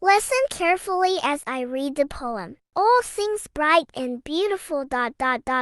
Listen carefully as I read the poem. All things bright and beautiful.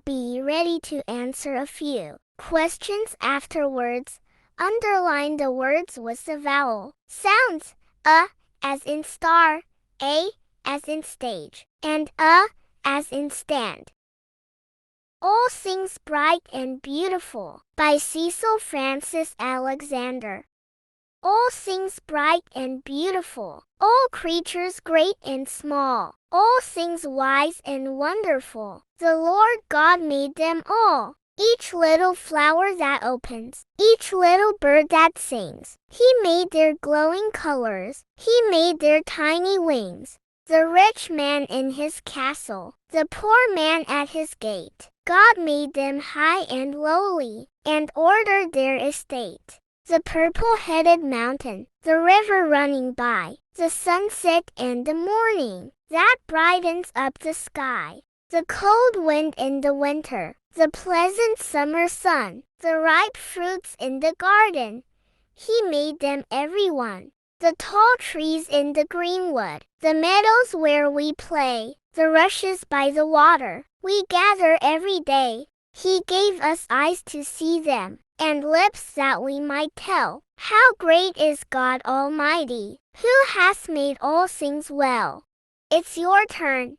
Be ready to answer a few questions afterwards. Underline the words with the vowel sounds. As in star, A as in stage, and as in stand. All Things Bright and Beautiful by Cecil Francis Alexander. All things bright and beautiful, all creatures great and small, all things wise and wonderful, the Lord God made them all. Each little flower that opens, each little bird that sings, He made their glowing colors, He made their tiny wings. The rich man in his castle, the poor man at his gate, God made them high and lowly, and ordered their estate. The purple-headed mountain, the river running by, the sunset and the morning, that brightens up the sky, the cold wind in the winter, the pleasant summer sun, the ripe fruits in the garden, He made them every one. The tall trees in the greenwood, the meadows where we play, the rushes by the water, we gather every day. He gave us eyes to see them, and lips that we might tell, how great is God Almighty, who has made all things well. It's your turn.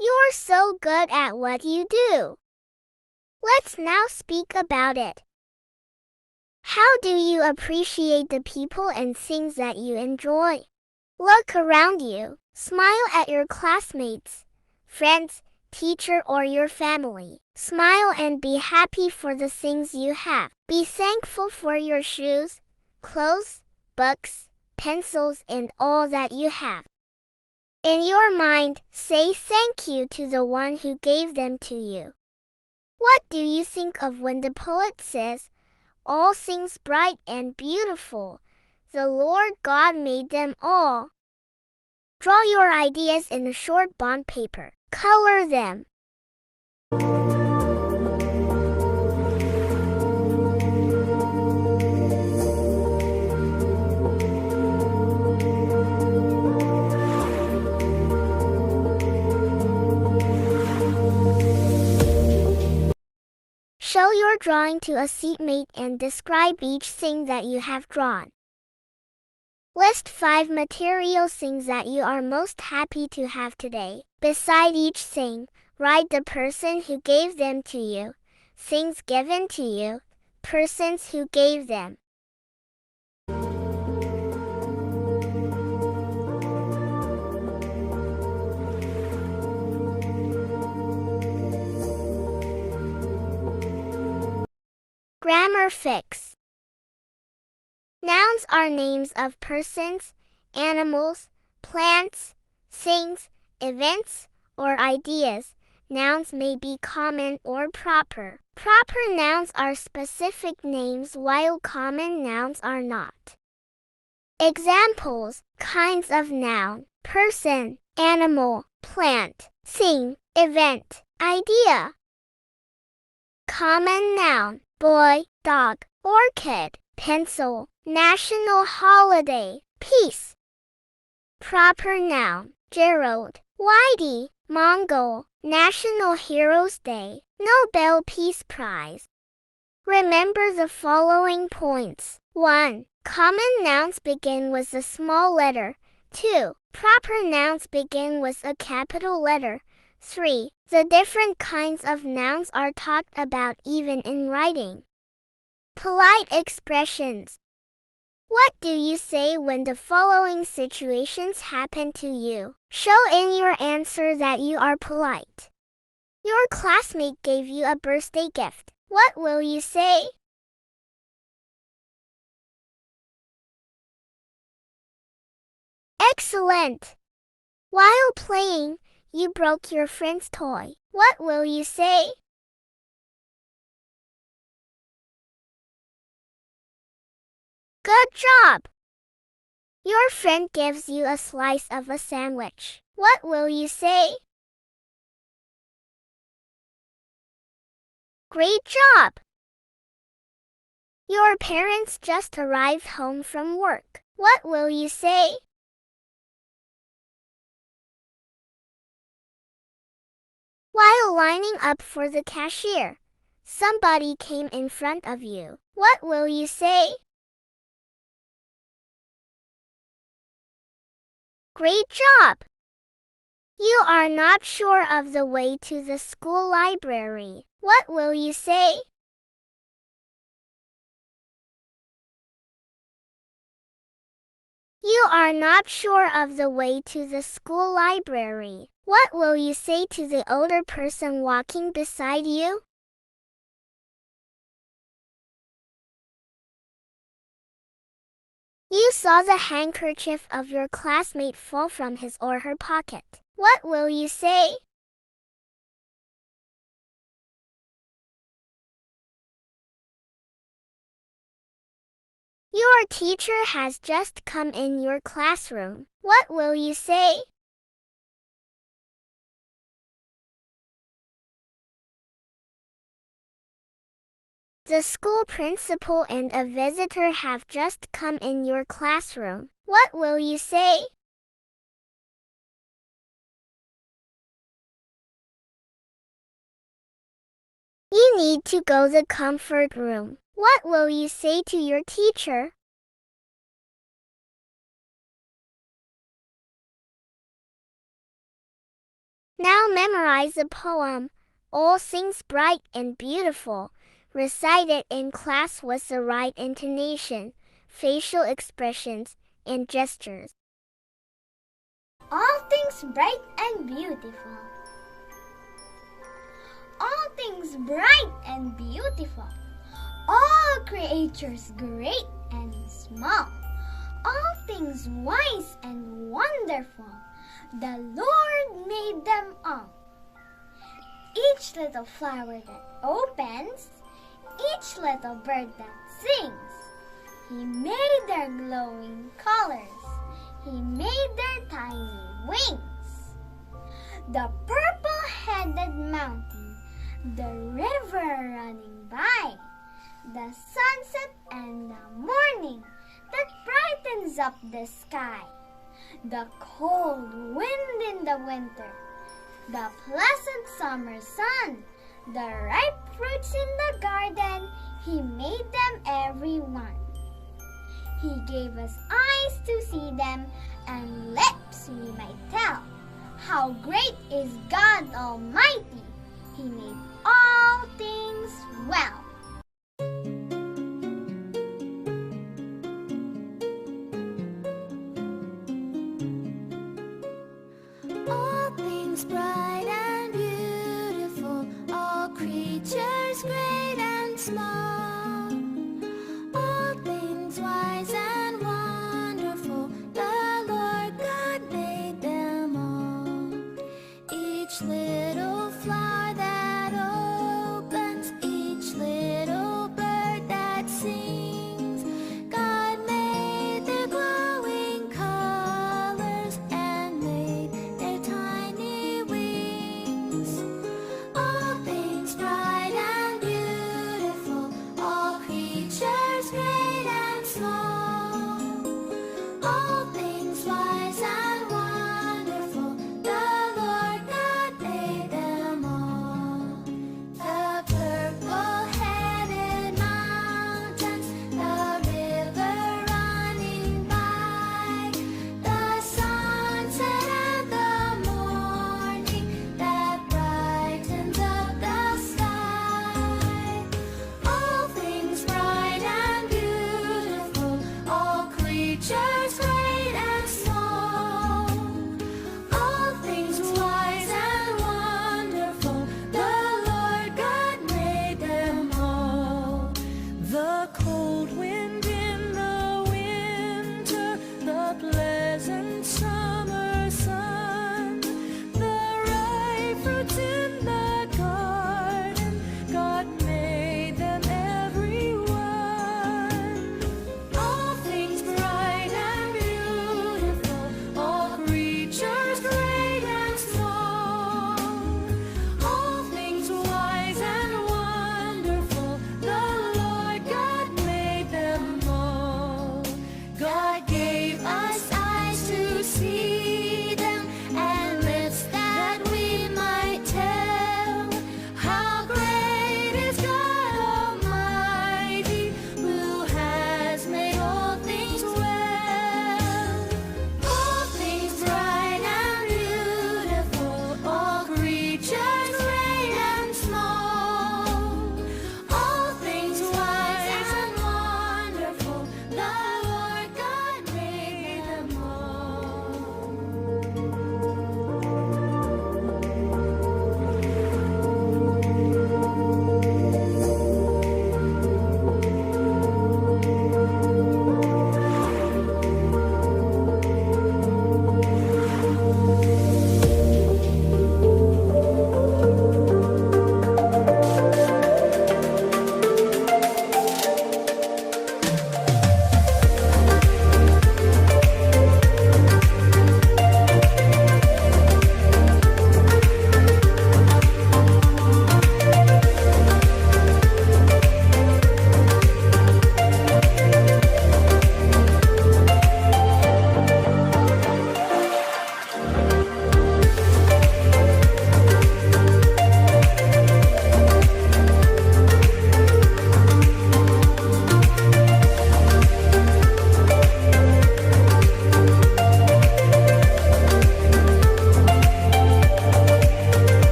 You're so good at what you do. Let's now speak about it. How do you appreciate the people and things that you enjoy? Look around you, smile at your classmates, friends, teacher, or your family. Smile and be happy for the things you have. Be thankful for your shoes, clothes, books, pencils, and all that you have. In your mind, say thank you to the one who gave them to you. What do you think of when the poet says, all things bright and beautiful, the Lord God made them all? Draw your ideas in a short bond paper. Color them. Show your drawing to a seatmate and describe each thing that you have drawn. List 5 material things that you are most happy to have today. Beside each thing, write the person who gave them to you, things given to you, persons who gave them. Grammar fix. Nouns are names of persons, animals, plants, things, events, or ideas. Nouns may be common or proper. Proper nouns are specific names while common nouns are not. Examples: kinds of noun, person, animal, plant, thing, event, idea. Common noun, boy, dog, orchid, pencil, national holiday, peace. Proper noun, Gerald, Whitey, Mongol, National Heroes Day, Nobel Peace Prize. Remember the following points. 1. Common nouns begin with a small letter. 2. Proper nouns begin with a capital letter. 3. The different kinds of nouns are talked about even in writing. Polite expressions. What do you say when the following situations happen to you? Show in your answer that you are polite. Your classmate gave you a birthday gift. What will you say? Excellent! While playing, you broke your friend's toy. What will you say? Good job! Your friend gives you a slice of a sandwich. What will you say? Great job! Your parents just arrived home from work. What will you say? While lining up for the cashier, somebody came in front of you. What will you say? Great job! You are not sure of the way to the school library. What will you say? You are not sure of the way to the school library. What will you say to the older person walking beside you? You saw the handkerchief of your classmate fall from his or her pocket. What will you say? Your teacher has just come in your classroom. What will you say? The school principal and a visitor have just come in your classroom. What will you say? You need to go to the comfort room. What will you say to your teacher? Now memorize the poem, All Things Bright and Beautiful. Recite it in class with the right intonation, facial expressions, and gestures. All things bright and beautiful. All things bright and beautiful. All creatures great and small. All things wise and wonderful. The Lord made them all. Each little flower that opens, each little bird that sings. He made their glowing colors. He made their tiny wings. The purple-headed mountain, the river running by, the sunset and the morning that brightens up the sky, the cold wind in the winter, the pleasant summer sun, the ripe fruits in the garden, He made them every one. He gave us eyes to see them and lips we might tell. How great is God Almighty! He made all things well.